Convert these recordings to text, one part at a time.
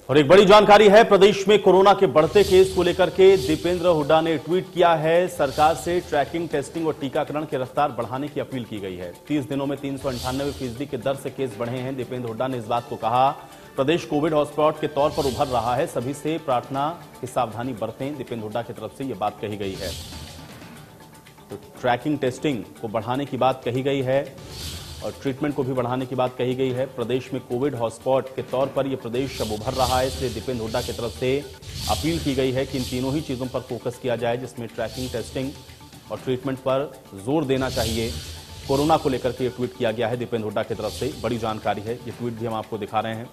और एक बड़ी जानकारी है, प्रदेश में कोरोना के बढ़ते केस को लेकर के दीपेंद्र हुड्डा ने ट्वीट किया है। सरकार से ट्रैकिंग, टेस्टिंग और टीकाकरण की रफ्तार बढ़ाने की अपील की गई है। 30 दिनों में 398% की दर से केस बढ़े हैं। दीपेंद्र हुड्डा ने इस बात को कहा, प्रदेश कोविड हॉटस्पॉट के तौर पर उभर रहा है, सभी से प्रार्थना की सावधानी बरतें। दीपेंद्र हुड्डा की तरफ से यह बात कही गई है। तो ट्रैकिंग, टेस्टिंग को बढ़ाने की बात कही गई है और ट्रीटमेंट को भी बढ़ाने की बात कही गई है। प्रदेश में कोविड हॉटस्पॉट के तौर पर यह प्रदेश अब उभर रहा है, इसलिए दीपेंद्र हुड्डा की तरफ से अपील की गई है कि इन तीनों ही चीजों पर फोकस किया जाए, जिसमें ट्रैकिंग, टेस्टिंग और ट्रीटमेंट पर जोर देना चाहिए। कोरोना को लेकर के यह ट्वीट किया गया है दीपेंद्र हुड्डा की तरफ से। बड़ी जानकारी है, ये ट्वीट भी हम आपको दिखा रहे हैं।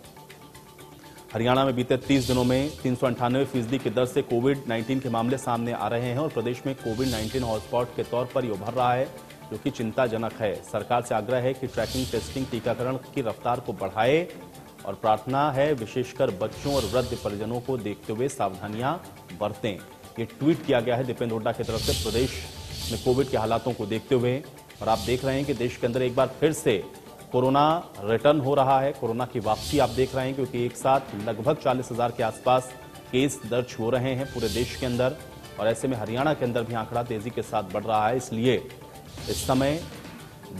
हरियाणा में बीते 30 दिनों में 398% की दर से कोविड-19 के मामले सामने आ रहे हैं और प्रदेश में कोविड-19 हॉटस्पॉट के तौर पर यह उभर रहा है, जो कि चिंताजनक है। सरकार से आग्रह है कि ट्रैकिंग, टेस्टिंग, टीकाकरण की रफ्तार को बढ़ाए और प्रार्थना है विशेषकर बच्चों और वृद्ध परिजनों को देखते हुए सावधानियां बरतें। ये ट्वीट किया गया है दीपेंद्र हुड्डा की तरफ से प्रदेश में कोविड के हालातों को देखते हुए। और आप देख रहे हैं कि देश के अंदर एक बार फिर से कोरोना रिटर्न हो रहा है, कोरोना की वापसी आप देख रहे हैं, क्योंकि एक साथ लगभग 40,000 के आसपास केस दर्ज हो रहे हैं पूरे देश के अंदर। और ऐसे में हरियाणा के अंदर भी आंकड़ा तेजी के साथ बढ़ रहा है, इसलिए इस समय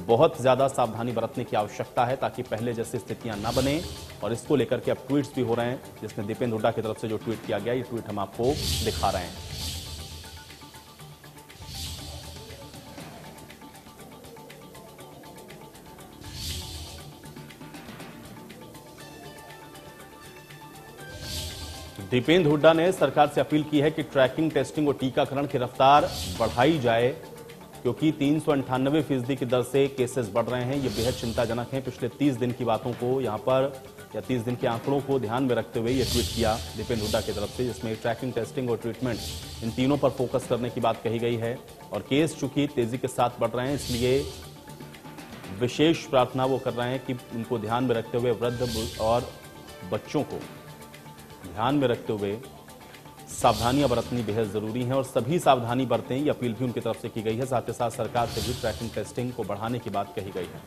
बहुत ज्यादा सावधानी बरतने की आवश्यकता है ताकि पहले जैसी स्थितियां न बने। और इसको लेकर के अब ट्वीट्स भी हो रहे हैं, जिसमें दीपेंद्र हुड्डा की तरफ से जो ट्वीट किया गया, ये ट्वीट हम आपको दिखा रहे हैं। दीपेंद्र हुड्डा ने सरकार से अपील की है कि ट्रैकिंग, टेस्टिंग और टीकाकरण की रफ्तार बढ़ाई जाए, क्योंकि 398% की दर से केसेस बढ़ रहे हैं। ये बेहद चिंताजनक है। पिछले 30 दिन की बातों को यहां पर, या 30 दिन के आंकड़ों को ध्यान में रखते हुए ये ट्वीट किया दीपेंद्र हुड्डा की तरफ से, जिसमें ट्रैकिंग, टेस्टिंग और ट्रीटमेंट, इन तीनों पर फोकस करने की बात कही गई है। और केस चूंकि तेजी के साथ बढ़ रहे हैं, इसलिए विशेष प्रार्थना वो कर रहे हैं कि उनको ध्यान में रखते हुए वृद्ध और बच्चों को ध्यान में रखते हुए सावधानियां बरतनी बेहद जरूरी है और सभी सावधानी बरतें, ये अपील भी उनकी तरफ से की गई है। साथ ही साथ सरकार से भी ट्रैकिंग, टेस्टिंग को बढ़ाने की बात कही गई है।